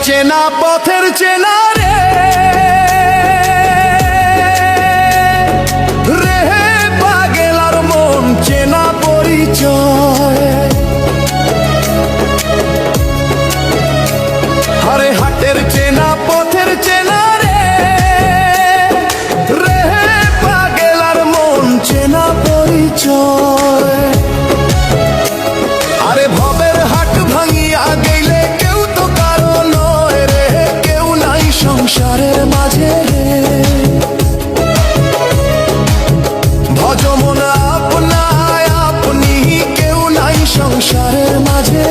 চেনা পথের চেনা রে রে পাগেলার মন চেনা পরিচয়। আরে হাটের চেনা পথের চেনা রে রে পাগেলার মন চেনা পরিচয়। আরে ভবের হাট ভাঙিয়া গেলে কেউ তো কারো নয় রে, কেউ নাই সংসারের মাঝে রে। ভজমন আপনায় আপনি, কেউ নাই সংসারের মাঝে